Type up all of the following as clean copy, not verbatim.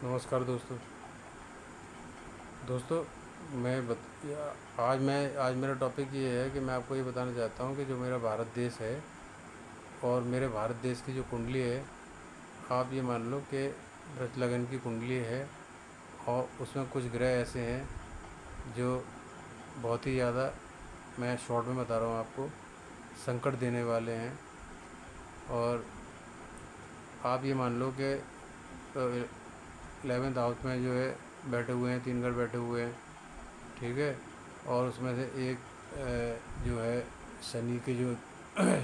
नमस्कार दोस्तों। दोस्तों आज मेरा टॉपिक ये है कि मैं आपको ये बताना चाहता हूँ कि जो मेरा भारत देश है और मेरे भारत देश की जो कुंडली है, आप ये मान लो कि वृश्चिक लगन की कुंडली है और उसमें कुछ ग्रह ऐसे हैं जो बहुत ही ज़्यादा, मैं शॉर्ट में बता रहा हूँ आपको, संकट देने वाले हैं। और आप ये मान लो कि 11th हाउस में जो है बैठे हुए हैं, 3 ग्रह बैठे हुए हैं, ठीक है। और उसमें से एक जो है शनि की जो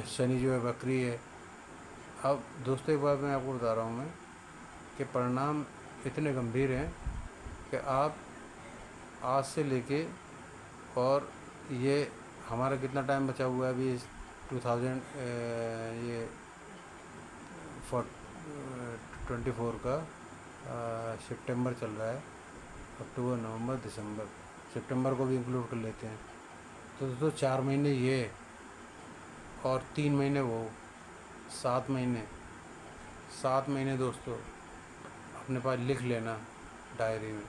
शनि जो है बकरी है। अब दोस्तों एक बात मैं आपको बता रहा हूँ मैं कि परिणाम इतने गंभीर हैं कि आप आज से लेके, और ये हमारा कितना टाइम बचा हुआ है अभी इस 2000 ये 24 का सितंबर चल रहा है, अक्टूबर नवंबर दिसंबर, सितंबर को भी इंक्लूड कर लेते हैं। तो दोस्तों 4 महीने ये और 3 महीने वो, 7 महीने, 7 महीने दोस्तों अपने पास लिख लेना डायरी में।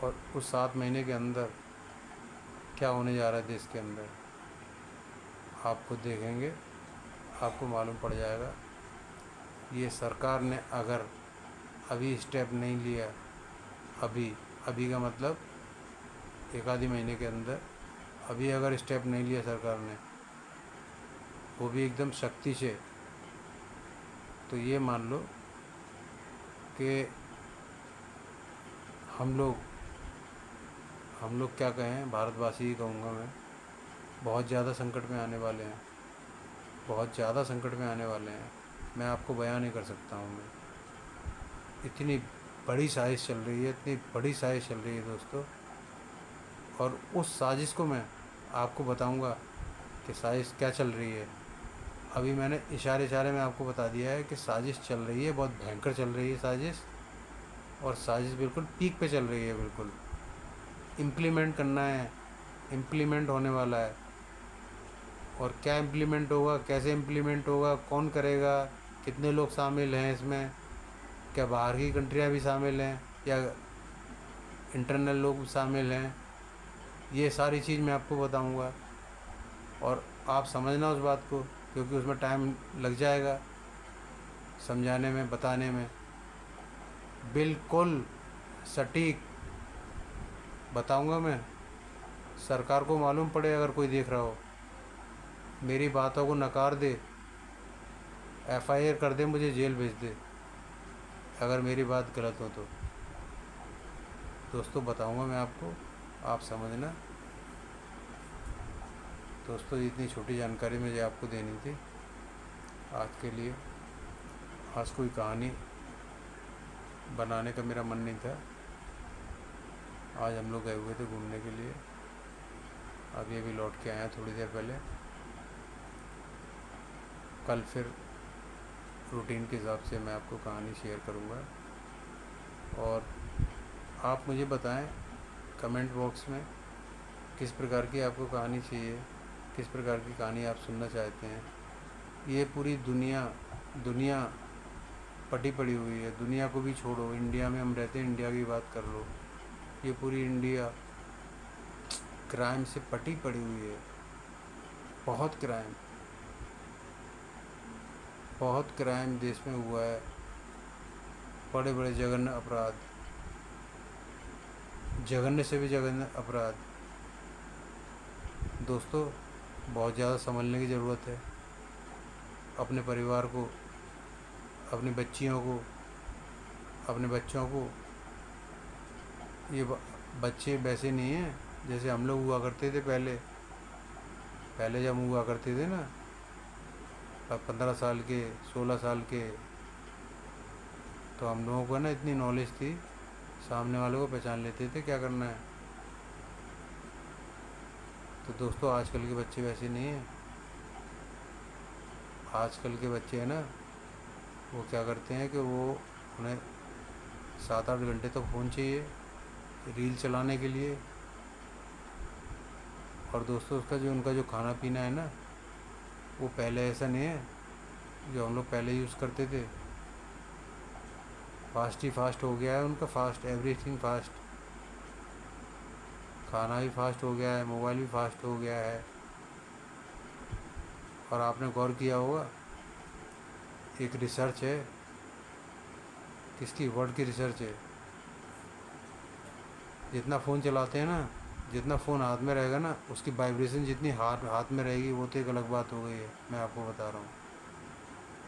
और उस 7 महीने के अंदर क्या होने जा रहा है देश के अंदर, आप खुद देखेंगे, आपको मालूम पड़ जाएगा। ये सरकार ने अगर अभी स्टेप नहीं लिया, अभी अभी का मतलब एक आधी महीने के अंदर, अभी अगर स्टेप नहीं लिया सरकार ने, वो भी एकदम सख्ती से, तो ये मान लो कि हम लोग क्या कहें, भारतवासी ही कहूँगा मैं, बहुत ज़्यादा संकट में आने वाले हैं, बहुत ज़्यादा संकट में आने वाले हैं। मैं आपको बयान नहीं कर सकता हूँ। मैं इतनी बड़ी साजिश चल रही है, इतनी बड़ी साजिश चल रही है दोस्तों। और उस साजिश को मैं आपको बताऊंगा कि साजिश क्या चल रही है। अभी मैंने इशारे इशारे में आपको बता दिया है कि साजिश चल रही है, बहुत भयंकर चल रही है साजिश। और साजिश बिल्कुल पीक पे चल रही है, बिल्कुल इम्प्लीमेंट करना है, इम्प्लीमेंट होने वाला है। और क्या इम्प्लीमेंट होगा, कैसे इम्प्लीमेंट होगा, कौन करेगा, कितने लोग शामिल हैं इसमें, क्या बाहर की कंट्रियाँ भी शामिल हैं या इंटरनल लोग शामिल हैं, ये सारी चीज़ मैं आपको बताऊंगा। और आप समझना उस बात को, क्योंकि उसमें टाइम लग जाएगा समझाने में, बताने में। बिल्कुल सटीक बताऊंगा मैं, सरकार को मालूम पड़े, अगर कोई देख रहा हो, मेरी बातों को नकार दे, एफआईआर कर दे, मुझे जेल भेज दे अगर मेरी बात गलत हो तो। दोस्तों बताऊंगा मैं आपको, आप समझना। दोस्तों इतनी छोटी जानकारी मुझे आपको देनी थी आज के लिए। आज कोई कहानी बनाने का मेरा मन नहीं था। आज हम लोग गए हुए थे घूमने के लिए, अभी लौट के आए हैं थोड़ी देर पहले। कल फिर रूटीन के हिसाब से मैं आपको कहानी शेयर करूँगा। और आप मुझे बताएं कमेंट बॉक्स में किस प्रकार की आपको कहानी चाहिए, किस प्रकार की कहानी आप सुनना चाहते हैं। ये पूरी दुनिया दुनिया पटी पड़ी हुई है, दुनिया को भी छोड़ो, इंडिया में हम रहते हैं, इंडिया की बात कर लो, ये पूरी इंडिया क्राइम से पटी पड़ी हुई है। बहुत क्राइम, बहुत क्राइम देश में हुआ है, बड़े बड़े जघन्य अपराध, जघन्य से भी जघन्य अपराध। दोस्तों बहुत ज़्यादा संभलने की ज़रूरत है। अपने परिवार को, अपनी बच्चियों को, अपने बच्चों को, ये बच्चे वैसे नहीं हैं जैसे हम लोग हुआ करते थे पहले। पहले जब हुआ करते थे ना, 15 साल के, 16 साल के, तो हम लोगों को ना इतनी नॉलेज थी, सामने वाले को पहचान लेते थे क्या करना है। तो दोस्तों आजकल के बच्चे वैसे नहीं हैं। आजकल के बच्चे हैं ना, वो क्या करते हैं कि वो, उन्हें 7-8 घंटे तो फ़ोन चाहिए रील चलाने के लिए। और दोस्तों उसका जो, उनका जो खाना पीना है ना, वो पहले ऐसा नहीं है जो हम लोग पहले यूज़ करते थे। फास्ट ही फास्ट हो गया है उनका, फास्ट, एवरीथिंग फास्ट। खाना भी फास्ट हो गया है, मोबाइल भी फास्ट हो गया है। और आपने गौर किया होगा, एक रिसर्च है, किसकी, वर्ल्ड की रिसर्च है, जितना फ़ोन चलाते हैं ना, जितना फ़ोन हाथ में रहेगा ना, उसकी वाइब्रेशन जितनी हाथ हाथ में रहेगी, वो तो एक अलग बात हो गई है, मैं आपको बता रहा हूँ।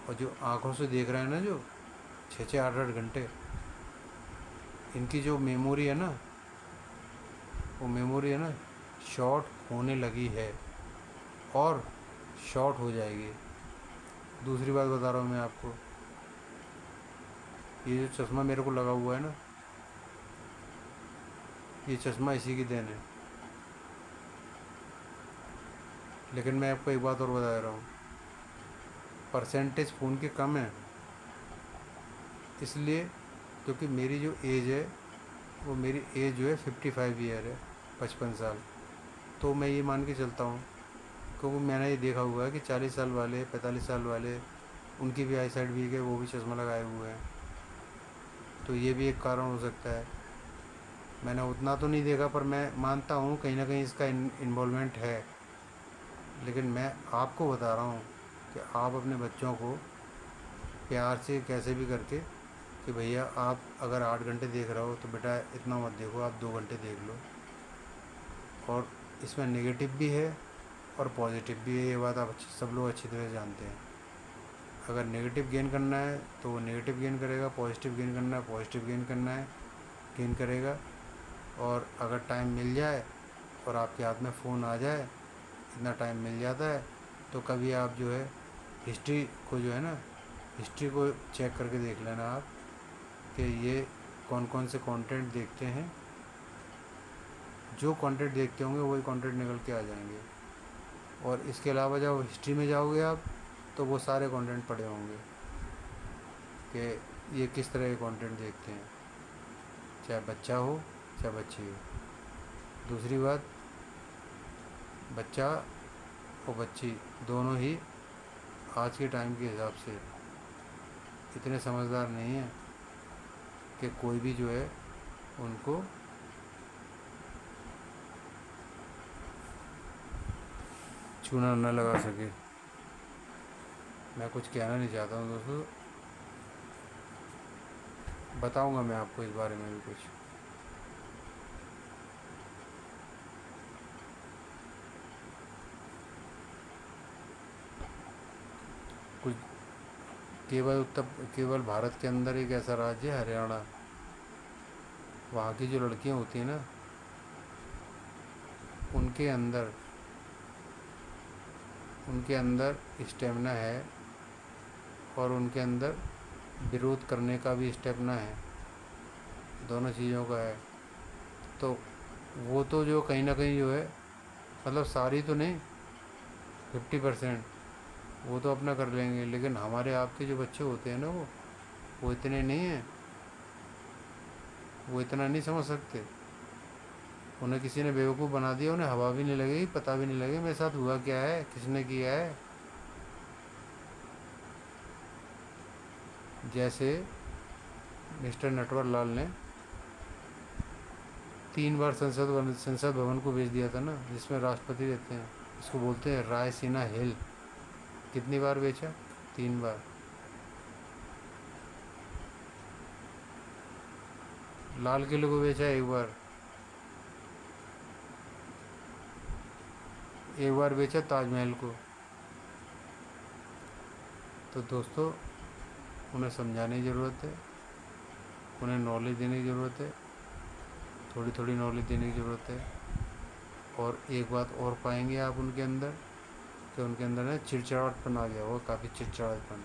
और जो आँखों से देख रहे हैं ना, जो 6-6 8-8 घंटे, इनकी जो मेमोरी है ना, वो मेमोरी है ना, शॉर्ट होने लगी है और शॉर्ट हो जाएगी। दूसरी बात बता रहा हूँ मैं आपको, ये जो चश्मा मेरे को लगा हुआ है ना, ये चश्मा इसी की देन है। लेकिन मैं आपको एक बात और बता रहा हूँ, परसेंटेज फ़ोन के कम है, इसलिए क्योंकि मेरी जो एज है, वो मेरी एज जो है 55 ईयर है, 55 साल। तो मैं ये मान के चलता हूँ, क्योंकि मैंने ये देखा हुआ है कि 40 साल वाले, 45 साल वाले, उनकी भी आई साइड वीक है, वो भी चश्मा लगाए हुए हैं। तो ये भी एक कारण हो सकता है। मैंने उतना तो नहीं देखा, पर मैं मानता हूँ कहीं ना कहीं इसका इन्वॉल्वमेंट है। लेकिन मैं आपको बता रहा हूँ कि आप अपने बच्चों को प्यार से कैसे भी करके, कि भैया आप अगर 8 घंटे देख रहे हो तो बेटा इतना मत देखो, आप 2 घंटे देख लो। और इसमें नेगेटिव भी है और पॉजिटिव भी है, ये बात आप सब लोग अच्छी तरह जानते हैं। अगर नेगेटिव गेन करना है तो वो नेगेटिव गेन करेगा, पॉजिटिव गेन करना है पॉजिटिव गेन करना है, गेन करेगा। और अगर टाइम मिल जाए और आपके हाथ में फ़ोन आ जाए, इतना टाइम मिल जाता है, तो कभी आप जो है हिस्ट्री को जो है ना, हिस्ट्री को चेक करके देख लेना आप, कि ये कौन कौन से कंटेंट देखते हैं। जो कंटेंट देखते होंगे वही कंटेंट निकल के आ जाएंगे। और इसके अलावा जब हिस्ट्री में जाओगे आप, तो वो सारे कंटेंट पड़े होंगे कि ये किस तरह के कंटेंट देखते हैं, चाहे बच्चा हो चाहे बच्ची हो। दूसरी बात, बच्चा और बच्ची दोनों ही आज के टाइम के हिसाब से इतने समझदार नहीं हैं कि कोई भी जो है उनको चूना न लगा सके। मैं कुछ कहना नहीं चाहता हूँ दोस्तों, बताऊँगा मैं आपको इस बारे में भी कुछ। कुछ केवल भारत के अंदर एक ऐसा राज्य है हरियाणा, वहाँ की जो लड़कियाँ होती हैं ना, उनके अंदर उनके अंदर स्टेमिना है और उनके अंदर विरोध करने का भी स्टेमिना है, दोनों चीज़ों का है। तो वो तो जो कहीं ना कहीं जो है, मतलब सारी तो नहीं, 50% वो तो अपना कर लेंगे। लेकिन हमारे आपके जो बच्चे होते हैं ना, वो इतने नहीं हैं, वो इतना नहीं समझ सकते। उन्हें किसी ने बेवकूफ़ बना दिया, उन्हें हवा भी नहीं लगेगी, पता भी नहीं लगेगा मेरे साथ हुआ क्या है, किसने किया है। जैसे मिस्टर नटवर लाल ने 3 बार संसद भवन को भेज दिया था ना, जिसमें राष्ट्रपति रहते हैं, इसको बोलते हैं रायसीना हिल। कितनी बार बेचा? 3 बार। लाल किले को बेचा 1 बार, 1 बार बेचा ताजमहल को। तो दोस्तों, उन्हें समझाने की ज़रूरत है, उन्हें नॉलेज देने की ज़रूरत है, थोड़ी थोड़ी नॉलेज देने की ज़रूरत है। और एक बात और पाएंगे आप उनके अंदर, कि उनके अंदर ना चिड़चिड़ापन आ गया होगा, काफ़ी चिड़चिड़ापन।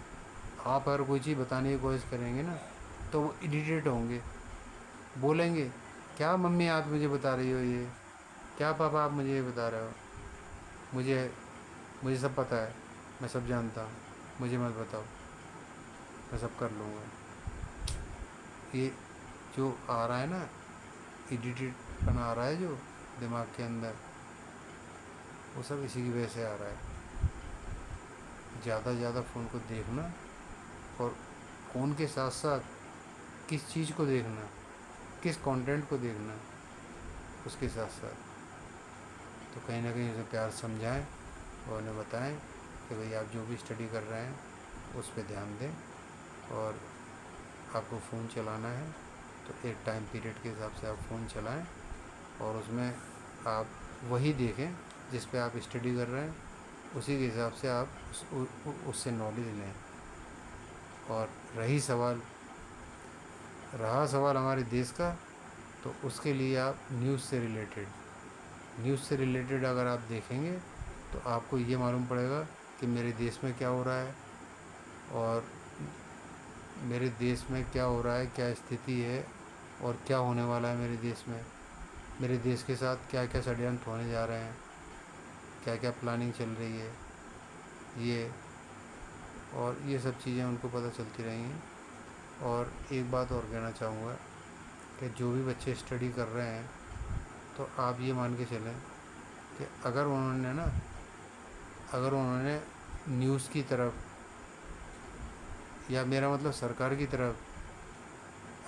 आप अगर कोई चीज़ बताने की कोशिश करेंगे ना, तो वो इरिटेट होंगे, बोलेंगे क्या मम्मी आप मुझे बता रही हो ये, क्या पापा आप मुझे ये बता रहे हो, मुझे मुझे सब पता है, मैं सब जानता हूँ, मुझे मत बताओ, मैं सब कर लूँगा। ये जो आ रहा है ना, इरिटेटपन आ रहा है जो दिमाग के अंदर, वो सब इसी की वजह से आ रहा है। ज़्यादा से ज़्यादा फ़ोन को देखना, और फ़ोन के साथ साथ किस चीज़ को देखना, किस कंटेंट को देखना, उसके साथ साथ तो कहीं ना कहीं उसे प्यार समझाएं और उन्हें बताएं कि भाई आप जो भी स्टडी कर रहे हैं उस पर ध्यान दें, और आपको फ़ोन चलाना है तो एक टाइम पीरियड के हिसाब से आप फ़ोन चलाएं, और उसमें आप वही देखें जिस पे आप स्टडी कर रहे हैं, उसी के हिसाब से आप उससे नॉलेज लें। और रहा सवाल हमारे देश का, तो उसके लिए आप न्यूज़ से रिलेटेड अगर आप देखेंगे तो आपको ये मालूम पड़ेगा कि मेरे देश में क्या हो रहा है, और मेरे देश में क्या हो रहा है, क्या स्थिति है, और क्या होने वाला है मेरे देश में, मेरे देश के साथ क्या क्या षड्यंत्र होने जा रहे हैं, क्या क्या प्लानिंग चल रही है, ये सब चीज़ें उनको पता चलती रहेंगी। और एक बात और कहना चाहूँगा कि जो भी बच्चे स्टडी कर रहे हैं तो आप ये मान के चलें कि अगर उन्होंने न्यूज़ की तरफ, या मेरा मतलब सरकार की तरफ,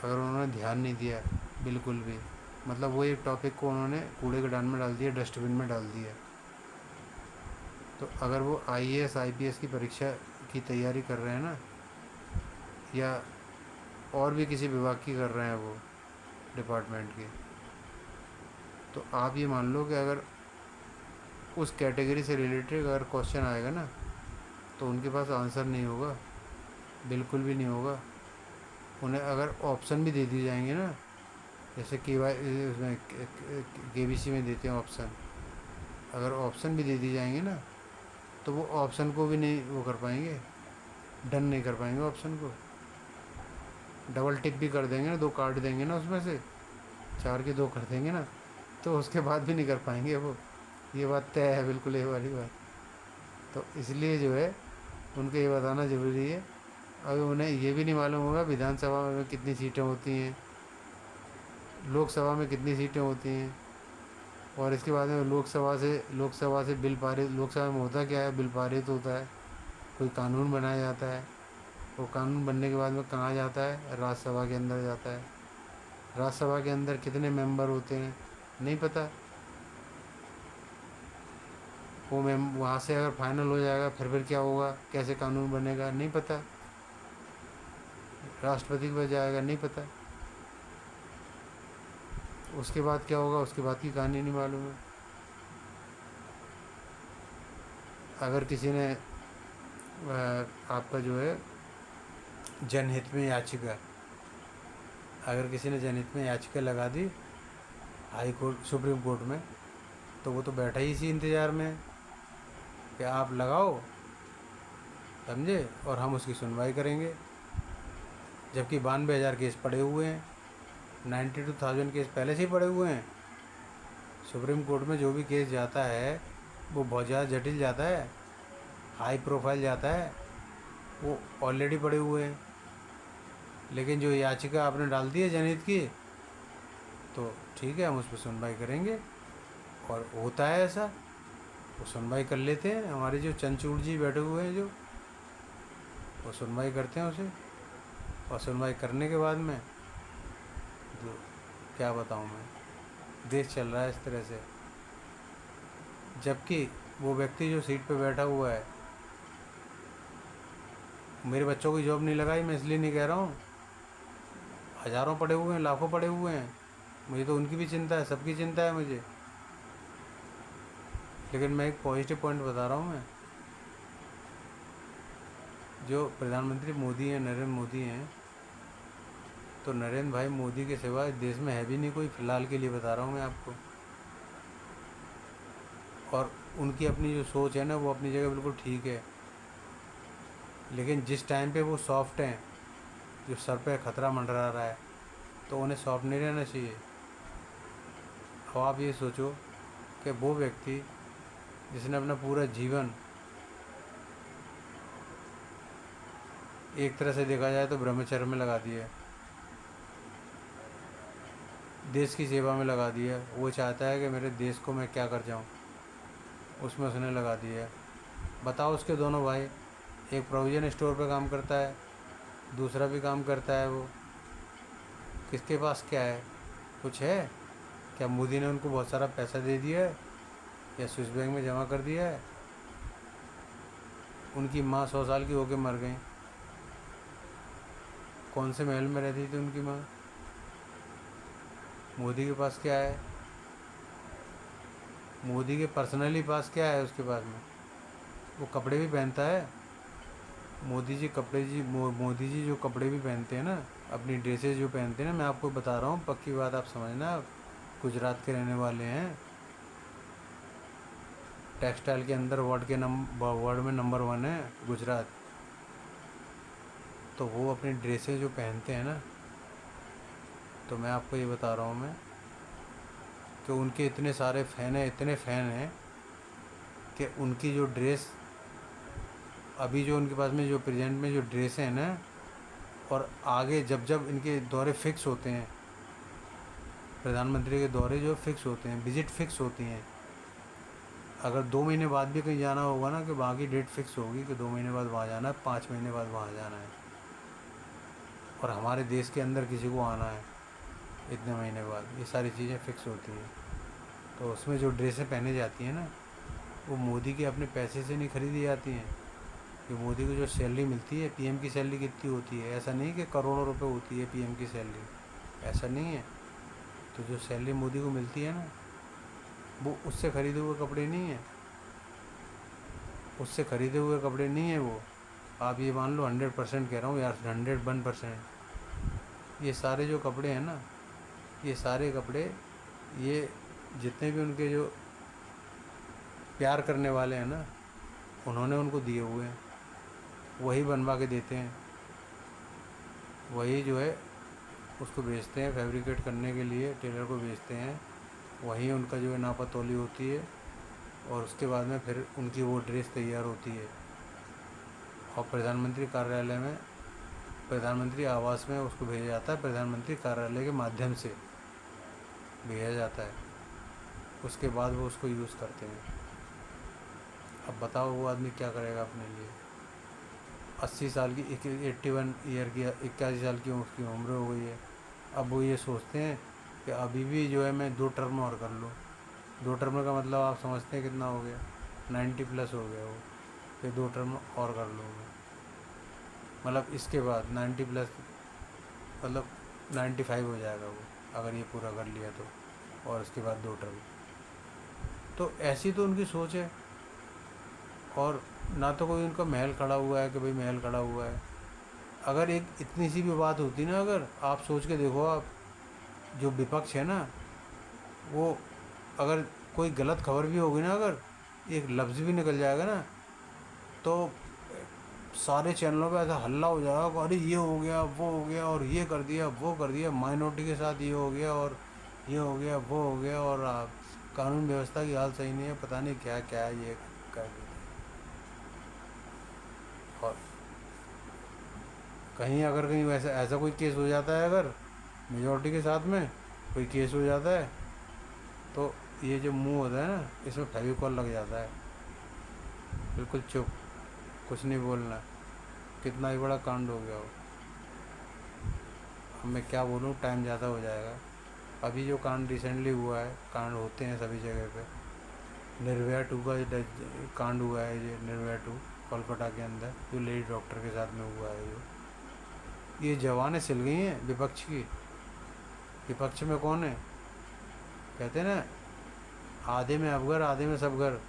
अगर उन्होंने ध्यान नहीं दिया बिल्कुल भी, मतलब वो एक टॉपिक को उन्होंने कूड़े के दान में डाल दिया, डस्टबिन में डाल दिया, तो अगर वो IAS IPS की परीक्षा की तैयारी कर रहे हैं ना, या और भी किसी विभाग की कर रहे हैं वो डिपार्टमेंट की, तो आप ये मान लो कि अगर उस कैटेगरी से रिलेटेड अगर क्वेश्चन आएगा ना, तो उनके पास आंसर नहीं होगा, बिल्कुल भी नहीं होगा। उन्हें अगर ऑप्शन भी दे दिए जाएंगे ना, जैसे उसमें KBC में देते हैं ऑप्शन, अगर ऑप्शन भी दे दिए जाएंगे ना, तो वो ऑप्शन को भी नहीं वो कर पाएंगे, डन नहीं कर पाएंगे ऑप्शन को, डबल टिक भी कर देंगे ना, 2 काट देंगे ना, उसमें से 4 के 2 कर देंगे ना, तो उसके बाद भी नहीं कर पाएंगे वो, ये बात तय है बिल्कुल, ये वाली बात। तो इसलिए जो है उनको ये बताना ज़रूरी है। अभी उन्हें ये भी नहीं मालूम होगा विधानसभा में कितनी सीटें होती हैं, लोकसभा में कितनी सीटें होती हैं, और इसके बाद में लोकसभा से बिल पारित, लोकसभा में होता क्या है, बिल पारित होता है, कोई कानून बनाया जाता है, वो कानून बनने के बाद में कहाँ जाता है, राज्यसभा के अंदर जाता है। राज्यसभा के अंदर कितने मेंबर होते हैं नहीं पता, वो वहाँ से अगर फाइनल हो जाएगा फिर क्या होगा, कैसे कानून बनेगा नहीं पता, राष्ट्रपति के पास जाएगा नहीं पता, उसके बाद क्या होगा, उसके बाद की कहानी नहीं मालूम है। अगर किसी ने आपका जो है जनहित में याचिका, अगर किसी ने जनहित में याचिका लगा दी हाई कोर्ट, सुप्रीम कोर्ट में, तो वो तो बैठा ही इसी इंतज़ार में है कि आप लगाओ, समझे, और हम उसकी सुनवाई करेंगे। जबकि 92,000 केस पड़े हुए हैं, 92,000 केस पहले से ही पड़े हुए हैं। सुप्रीम कोर्ट में जो भी केस जाता है वो बहुत ज़्यादा जटिल जाता है, हाई प्रोफाइल जाता है, वो ऑलरेडी पड़े हुए हैं। लेकिन जो याचिका आपने डाल दी है जनहित की, तो ठीक है, हम उस पर सुनवाई करेंगे, और होता है ऐसा, वो सुनवाई कर लेते हैं। हमारे जो चंचूड़ जी बैठे हुए हैं, जो वो सुनवाई करते हैं उसे, और सुनवाई करने के बाद में तो क्या बताऊँ मैं, देश चल रहा है इस तरह से। जबकि वो व्यक्ति जो सीट पे बैठा हुआ है, मेरे बच्चों की जॉब नहीं लगाई, मैं इसलिए नहीं कह रहा हूँ, हज़ारों पड़े हुए हैं, लाखों पड़े हुए हैं, मुझे तो उनकी भी चिंता है, सबकी चिंता है मुझे। लेकिन मैं एक पॉजिटिव पॉइंट बता रहा हूँ, मैं जो प्रधानमंत्री मोदी हैं, नरेंद्र मोदी हैं, तो नरेंद्र भाई मोदी के सिवा इस देश में है भी नहीं कोई, फ़िलहाल के लिए बता रहा हूँ मैं आपको। और उनकी अपनी जो सोच है ना, वो अपनी जगह बिल्कुल ठीक है, लेकिन जिस टाइम पे वो सॉफ्ट हैं, जो सर पे खतरा मंडरा रहा है, तो उन्हें सॉफ्ट नहीं रहना चाहिए। अब आप ये सोचो कि वो व्यक्ति जिसने अपना पूरा जीवन, एक तरह से देखा जाए तो ब्रह्मचर्य में लगा दिया, देश की सेवा में लगा दिया, वो चाहता है कि मेरे देश को मैं क्या कर जाऊँ, उसमें उसने लगा दिया। बताओ, उसके दोनों भाई, एक प्रोविज़न स्टोर पे काम करता है, दूसरा भी काम करता है वो, किसके पास क्या है, कुछ है क्या? मोदी ने उनको बहुत सारा पैसा दे दिया है या स्विस बैंक में जमा कर दिया है? उनकी माँ 100 साल की होके मर गई, कौन से महल में रहती थी उनकी माँ? मोदी के पास क्या है? मोदी के पर्सनली पास क्या है उसके पास में? वो कपड़े भी पहनता है। मोदी जी जो कपड़े भी पहनते हैं ना, अपनी ड्रेसेस जो पहनते हैं ना, मैं आपको बता रहा हूँ, पक्की बात आप समझना, आप गुजरात के रहने वाले हैं, टेक्सटाइल के अंदर वर्ल्ड में नंबर 1 है गुजरात। तो वो अपनी ड्रेसेस जो पहनते हैं ना, तो मैं आपको ये बता रहा हूँ मैं कि उनके इतने सारे फ़ैन हैं, इतने फ़ैन हैं कि उनकी जो ड्रेस अभी जो उनके पास में जो प्रेजेंट में जो ड्रेस हैं ना, और आगे जब जब इनके दौरे फिक्स होते हैं, प्रधानमंत्री के दौरे जो फिक्स होते हैं, विजिट फिक्स होती हैं, अगर 2 महीने बाद भी कहीं जाना होगा ना, कि वहाँ की डेट फिक्स होगी कि 2 महीने बाद वहाँ जाना है, 5 महीने बाद वहाँ जाना है, और हमारे देश के अंदर किसी को आना है इतने महीने बाद, ये सारी चीज़ें फिक्स होती हैं। तो उसमें जो ड्रेसें पहनी जाती हैं ना, वो मोदी के अपने पैसे से नहीं खरीदी जाती हैं। कि मोदी को जो सैलरी मिलती है, पीएम की सैलरी कितनी होती है? ऐसा नहीं कि करोड़ों रुपए होती है पीएम की सैलरी, ऐसा नहीं है। तो जो सैलरी मोदी को मिलती है ना, वो उससे ख़रीदे हुए कपड़े नहीं हैं, उससे ख़रीदे हुए कपड़े नहीं हैं वो। आप ये मान लो, 100% कह रहा हूँ यार, 101%। ये सारे जो कपड़े हैं ना, ये सारे कपड़े, ये जितने भी उनके जो प्यार करने वाले हैं ना, उन्होंने उनको दिए हुए हैं, वही बनवा के देते हैं, वही जो है उसको बेचते हैं, फैब्रिकेट करने के लिए टेलर को बेचते हैं, वहीं उनका जो है नापातोली होती है, और उसके बाद में फिर उनकी वो ड्रेस तैयार होती है, और प्रधानमंत्री कार्यालय में, प्रधानमंत्री आवास में उसको भेजा जाता है, प्रधानमंत्री कार्यालय के माध्यम से भेजा जाता है। उसके बाद वो उसको यूज़ करते हैं। अब बताओ वो आदमी क्या करेगा अपने लिए? 80 साल की, 81 ईयर की, 81 साल की उसकी उम्र हो गई है। अब वो ये सोचते हैं कि अभी भी जो है मैं 2 टर्म और कर लूँ। 2 टर्म का मतलब आप समझते हैं कितना हो गया? 90+ हो गया वो, फिर 2 टर्म और कर लूँ मैं। मतलब इसके बाद 90+, मतलब 95 हो जाएगा वो, अगर ये पूरा कर लिया तो, और उसके बाद 2 टर्म। तो ऐसी तो उनकी सोच है। और ना तो कोई उनका महल खड़ा हुआ है कि भाई महल खड़ा हुआ है। अगर एक इतनी सी भी बात होती ना, अगर आप सोच के देखो, आप जो विपक्ष है ना, वो अगर कोई गलत खबर भी होगी ना, अगर एक लफ्ज़ भी निकल जाएगा ना, तो सारे चैनलों पे ऐसा हल्ला हो जाएगा कि अरे ये हो गया, वो हो गया, और ये कर दिया, वो कर दिया, माइनॉरिटी के साथ ये हो गया, और ये हो गया, वो हो गया, और कानून व्यवस्था की हालत सही नहीं है, पता नहीं क्या क्या है ये कर देते। और कहीं अगर कहीं वैसा ऐसा कोई केस हो जाता है, अगर मेजॉरिटी के साथ में कोई केस हो जाता है, तो ये जो मुंह होता है ना, इसमें फेविकॉल लग जाता है, बिल्कुल चुप, कुछ नहीं बोलना। कितना ही बड़ा कांड हो गया हो। अब मैं क्या बोलूँ, टाइम ज़्यादा हो जाएगा। अभी जो कांड रिसेंटली हुआ है, कांड होते हैं सभी जगह पे, निर्भया 2 का कांड हुआ है, ये निर्भया 2 कोलकाता के अंदर जो लेडी डॉक्टर के साथ में हुआ है, ये जवानें सिल गई हैं विपक्ष की। विपक्ष में कौन है? कहते हैं ना, आधे में अवगर, आधे में सबगर।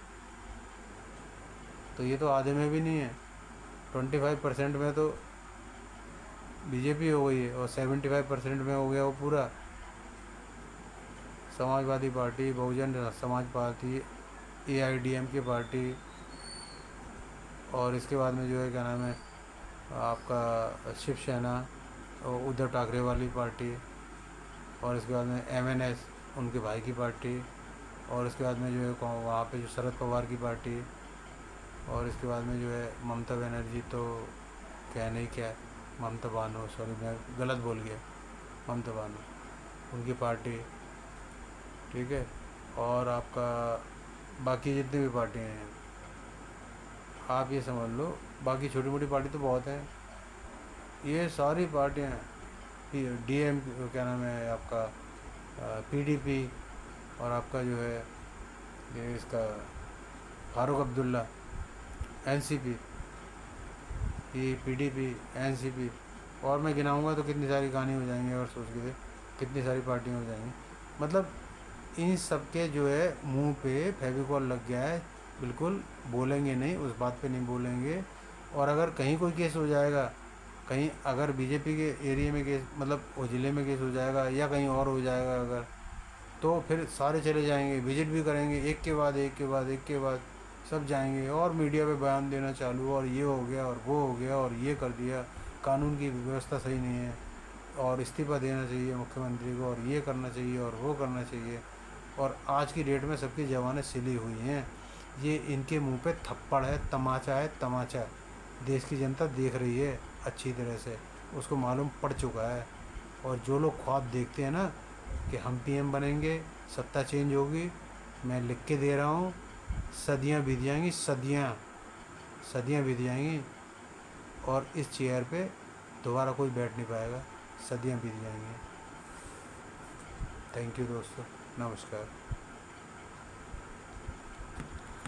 तो ये तो आधे में भी नहीं है, 25% में तो बीजेपी हो गई है, और 75% में हो गया वो पूरा Samajwadi party, Bahujan Samaj party, AIDM की पार्टी, और इसके बाद में जो है क्या नाम है आपका, शिवसेना, और उद्धव ठाकरे वाली पार्टी, और इसके बाद में MNS उनके भाई की पार्टी, और इसके बाद में जो है वहाँ पे जो शरद पवार की पार्टी, और इसके बाद में जो है ममता बनर्जी, तो क्या नहीं क्या, ममता बानो, सॉरी मैं गलत बोल गया, ममता बानो, उनकी पार्टी, ठीक है। और आपका बाकी जितनी भी पार्टियाँ हैं, आप ये समझ लो, बाकी छोटी मोटी पार्टी तो बहुत हैं, ये सारी पार्टियाँ डीएम, क्या नाम है आपका, पीडीपी, और आपका जो है ये इसका फारूक अब्दुल्ला, एनसीपी, ये पीडीपी, एनसीपी, और मैं गिनाऊंगा तो कितनी सारी कहानी हो जाएंगी, और सोच के कितनी सारी पार्टियाँ हो जाएंगी। मतलब इन सब के जो है मुंह पे फेविकॉल लग गया है, बिल्कुल बोलेंगे नहीं, उस बात पे नहीं बोलेंगे। और अगर कहीं कोई केस हो जाएगा, कहीं अगर बीजेपी के एरिया में केस, मतलब वो ज़िले में केस हो जाएगा या कहीं और हो जाएगा अगर, तो फिर सारे चले जाएंगे, विजिट भी करेंगे, एक के बाद एक के बाद एक के बाद सब जाएंगे, और मीडिया पे बयान देना चालू, और ये हो गया और वो हो गया और ये कर दिया, कानून की व्यवस्था सही नहीं है, और इस्तीफ़ा देना चाहिए मुख्यमंत्री को, और ये करना चाहिए और वो करना चाहिए। और आज की डेट में सबकी जवानें सिली हुई हैं। ये इनके मुंह पे थप्पड़ है, तमाचा है, तमाचा। देश की जनता देख रही है अच्छी तरह से, उसको मालूम पड़ चुका है। और जो लोग ख्वाब देखते हैं ना कि हम पीएम बनेंगे, सत्ता चेंज होगी, मैं लिख के दे रहा हूँ, सदियाँ बीत जाएंगी, सदियाँ, सदियाँ बीत जाएंगी, और इस चेयर पे दोबारा कोई बैठ नहीं पाएगा, सदियाँ बीत जाएंगी। थैंक यू दोस्तों, नमस्कार।